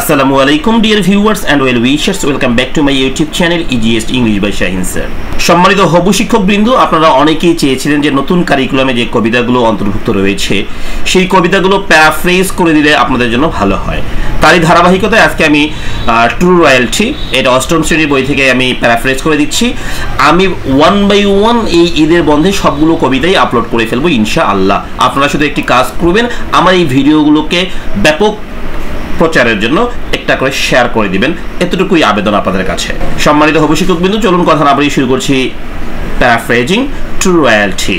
Assalamu alaikum dear viewers and well wishers, welcome back to my YouTube channel EGS English by Shahin sir. সম্মানিত হবু শিক্ষকবৃন্দ, আপনারা অনেকেই চেয়েছিলেন যে নতুন কারিকুলামে যে কবিতাগুলো অন্তর্ভুক্ত রয়েছে সেই কবিতাগুলো প্যারাফ্রেজ করে দিলে আপনাদের জন্য ভালো হয়। তারই ধারাবাহিকতায় আজকে আমি ট্রু রয়্যালটি, এটা অষ্টম শ্রেণীর বই থেকে আমি প্যারাফ্রেজ করে দিচ্ছি। আমি ওয়ান বাই ওয়ান এই ঈদের বন্ধে সবগুলো কবিতাই আপলোড করে ফেলবো ইনশাআল্লাহ। আপনারা শুধু একটি কাজ করবেন, আমার এই ভিডিওগুলোকে ব্যাপক প্রচারের জন্য একটা করে শেয়ার করে দিবেন, এতটুকুই আবেদন আপনাদের কাছে। সম্মানিত হবু শিক্ষকবৃন্দ, চলুন কথা না বলেই শুরু করছি প্যারাফ্রেজিং ট্রু রয়্যালটি।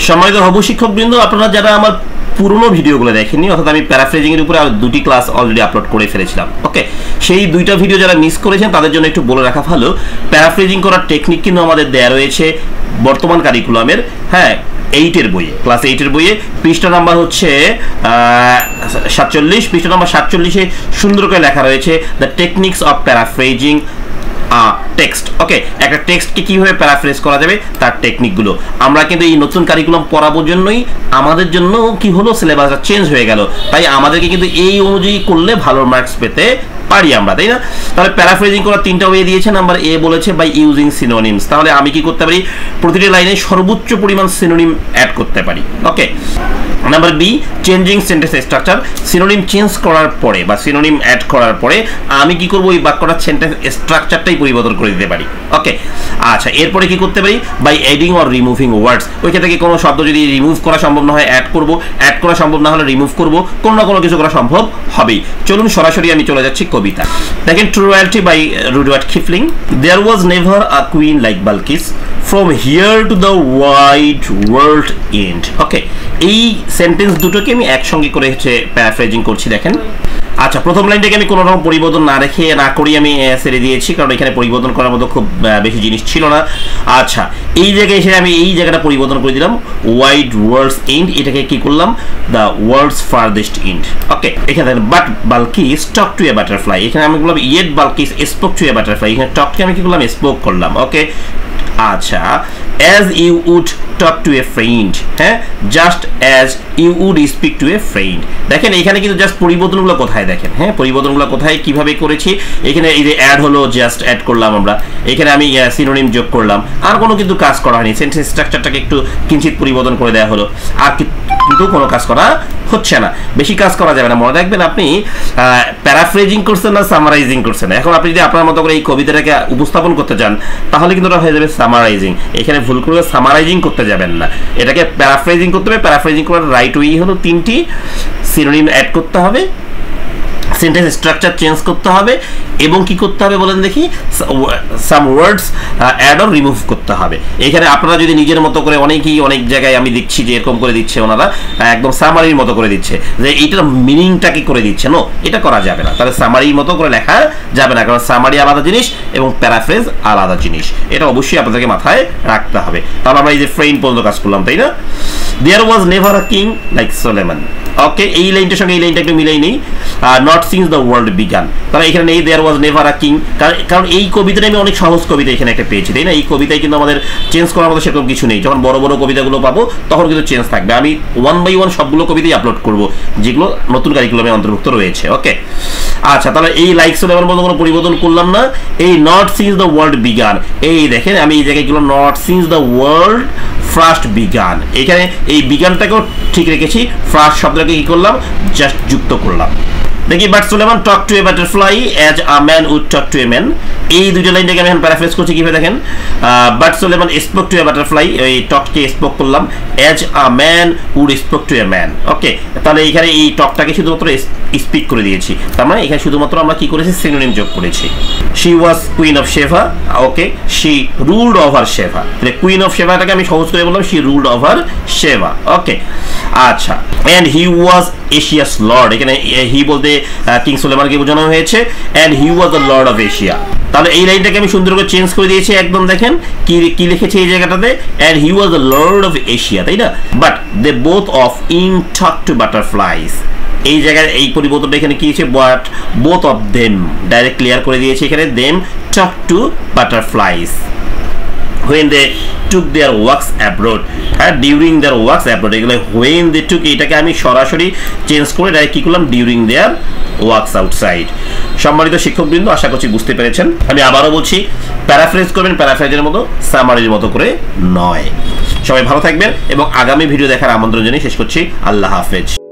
সম্মানিত হবু শিক্ষকবৃন্দ, আপনারা যারা আমার পুরনো ভিডিওগুলো দেখেননি, অর্থাৎ আমি প্যারাফ্রেজিং এর উপরে দুটি ক্লাস অলরেডি আপলোড করে ফেলেছিলাম, ওকে, সেই দুইটা ভিডিও যারা মিস করেছেন তাদের জন্য একটু বলে রাখা ভালো। প্যারাফ্রেজিং করার টেকনিক কিন্তু আমাদের দেয়া রয়েছে বর্তমান কারিকুলামের, হ্যাঁ, 8 বইয়ে, ক্লাস 8 বইয়ে। পৃষ্ঠা নাম্বার হচ্ছে 47, পৃষ্ঠা নাম্বার 47-এ সুন্দর করে লেখা রয়েছে the techniques of paraphrasing text. Okay, একটা টেক্সটকে কিভাবে প্যারাফ্রেজ করা যাবে তার টেকনিকগুলো আমরা কিন্তু এই নতুন কারিকুলাম পড়াবোর জন্যই, আমাদের জন্য কি হলো, সিলেবাসটা চেঞ্জ হয়ে গেল, তাই আমাদেরকে কিন্তু এই অনুযায়ী করলে ভালো মার্কস পেতে পারি আমরা, তাই না? তাহলে প্যারাফ্রেজিং করার 3টা ওয়ে দিয়েছে। নাম্বার এ বলেছে বাই ইউজিং সিনোনিমস। তাহলে আমি কি করতে পারি, প্রতিটি লাইনে সর্বোচ্চ পরিমাণ সিনোনিম অ্যাড করতে পারি, okay. Number B, changing sentence structure. Synonym change করার পরে বা সিনোনিম অ্যাড করার পরে আমি কি করব, ওই বাক্যটার সেন্টেন্স স্ট্রাকচারটাই পরিবর্তন করে দিতে পারি, ওকে। আচ্ছা, এরপরে কি করতে পারি, বাই অ্যাডিং অর রিমুভিং ওয়ার্ডস। ওইখান থেকে কোনো শব্দ যদি রিমুভ করা সম্ভব না হয় অ্যাড করব, অ্যাড করা সম্ভব না হলে রিমুভ করব, কোনো না কোনো কিছু করা সম্ভব হবেই। চলুন সরাসরি আমি চলে যাচ্ছি কবিতা। দেখেন, true royalty by Rudyard Kipling. There was never a queen like Balkis from here to the wide world end. Okay, এই সেন্টেন্স দুটোকে আমি একসঙ্গে করে হচ্ছে প্যারাফ্রেজিং করছি, দেখেন। আচ্ছা, প্রথম লাইনটাকে আমি কোনো রকম পরিবর্তন না রেখে না করি আমি ছেড়ে দিয়েছি, কারণ এখানে পরিবর্তন করার মতো খুব বেশি জিনিস ছিল না। আচ্ছা, এই জায়গায় এসে আমি এই জায়গাটা পরিবর্তন করে দিলাম, ওয়াইড ওয়ার্ল্ডস এন্ড, এটাকে কি করলাম, the world's farthest end. Okay, এখানে but Balkis talk to a butterfly, এখানে আমি বললাম yet Balkis spoke to a butterfly, এখানে টককে আমি কি করলাম, স্পোক করলাম, ওকে। আচ্ছা, as you would talk to a friend, হ্যাঁ, just as you would speak to a friend। দেখেন এখানে কিন্তু জাস্ট পরিবর্তনগুলো কোথায়, দেখেন, হ্যাঁ, পরিবর্তনগুলো কোথায় কিভাবে করেছি। এখানে এই যে অ্যাড হলো, জাস্ট অ্যাড করলাম আমরা, এখানে আমি সিনোনিম যোগ করলাম, আর কোনো কিন্তু কাজ করা হয়নি। সেন্টেন্স স্ট্রাকচারটাকে একটু কিঞ্চিত পরিবর্তন করে দেওয়া হলো, আর কিন্তু কোনো কাজ করা হচ্ছে না, বেশি কাজ করা যাবে না। মনে রাখবেন, আপনি প্যারাফ্রেজিং করছেন না সামারাইজিং করছেন। এখন আপনি যদি আপনার মতো করে এই কবিতাটাকে উপস্থাপন করতে চান তাহলে কিন্তু ওটা হয়ে যাবে সামারাইজিং। এখানে ভুল করে সামারাইজিং করতে যাবেন না, এটাকে প্যারাফ্রেজিং করতে হবে। প্যারাফ্রেজিং করার রাইট ওয়ে হলো 3টি, সিনোনিম অ্যাড করতে হবে, সেন্টেন্স স্ট্রাকচার চেঞ্জ করতে হবে, এবং কি করতে হবে বলেন দেখি, সাম ওয়ার্ডস অ্যাড অর রিমুভ করতে হবে। এখানে আপনারা যদি নিজের মতো করে, অনেকেই অনেক জায়গায় আমি দেখছি যে এরকম করে দিচ্ছে, ওনারা একদম সামারির মতো করে দিচ্ছে, যে এইটার মিনিংটা কি করে দিচ্ছে, নো, এটা করা যাবে না। তাহলে সামারির মতো করে লেখা যাবে না, কারণ সামারি আলাদা জিনিস এবং প্যারাফ্রেজ আলাদা জিনিস, এটা অবশ্যই আপনাদেরকে মাথায় রাখতে হবে। তাহলে আমরা এই যে ফ্রেইন পর্যন্ত কাজ করলাম, তাই না? There was never a king like Solomon. Okay, এই লাইনটার সঙ্গে এই লাইনটা একটু মিলাই নেই, not since the world began. তাহলে এখানে নেই দেয়ার ওয়াজ নেভার আ কিং, কারণ এই কবিতাটা আমি অনেক সহজ কবিতা এখানে একটা পেয়েছি, তাই না? এই কবিতায় কিন্তু আমাদের চেঞ্জ করার মতো সেরকম কিছু নেই। যখন বড় বড় কবিতাগুলো পাবো তখন কিন্তু চেঞ্জ থাকবে। আমি ওয়ান বাই ওয়ান সবগুলো কবিতাই আপলোড করব যেগুলো নতুন কারিকুলামে অন্তর্ভুক্ত রয়েছে, ওকে। আচ্ছা, তাহলে এই লাইক সোলেমান মতো কোনো পরিবর্তন করলাম না। এই not since the world began, এই দেখেন আমি এই জায়গায় গেলাম not since the world first began, এখানে এই বিগানটাকেও ঠিক রেখেছি, ফার্স্ট শব্দটাকে কি করলাম, জাস্ট যুক্ত করলাম। দেখি, but Solomon talk to a butterfly as a man would talk to a man. এই দুটো লাইনটাকে আমি এখন প্যারাফ্রেজ করছি কিভাবে, দেখেন। But Solomon spoke to a butterfly, এই টককে স্পোক করলাম, as a man would spoke to a man, okay. তাহলে এখানে এই টকটাকে শুধুমাত্র স্পিক করে দিয়েছি, তার মানে এখানে শুধুমাত্র আমরা কি করেছি, সিনোনিম যোগ করেছি। She was queen of Sheba, okay, she ruled over Sheba. তাহলে কুইন অফ শেভাটাকে আমি সহজ করে বললাম শি রুলড ওভার শেভা, ওকে। আচ্ছা, and he was Asia's Lord, এখানে হি বলতে কিং সোলেমানকে বোঝানো হয়েছে, and he was the lord of Asia. তাহলে এই লাইনটাকে আমি সুন্দর করে চেঞ্জ করে দিয়েছি, একদম দেখেন কি লিখেছে এই জায়গাটাতে, and he was the lord of Asia, তাই না? But they both of in talk to butterflies, এই জায়গায় এই পরিবর্তনটা এখানে কি হয়েছে, but both of them, direct clear করে দিয়েছে এখানে, them talk to butterflies. when they took their works abroad, during their works abroad, এগুলো when they took, এটাকে আমি সরাসরি চেঞ্জ করে এটা কি করলাম, during their works outside। সম্মানিত শিক্ষকবৃন্দ, আশা করছি বুঝতে পেরেছেন। আমি আবারও বলছি, প্যারাফ্রেজ করবেন প্যারাফ্রেজের মতো, সামারির মতো করে নয়। সবাই ভালো থাকবেন এবং আগামী ভিডিও দেখার আমন্ত্রণ জানিয়ে শেষ করছি। আল্লাহ হাফেজ।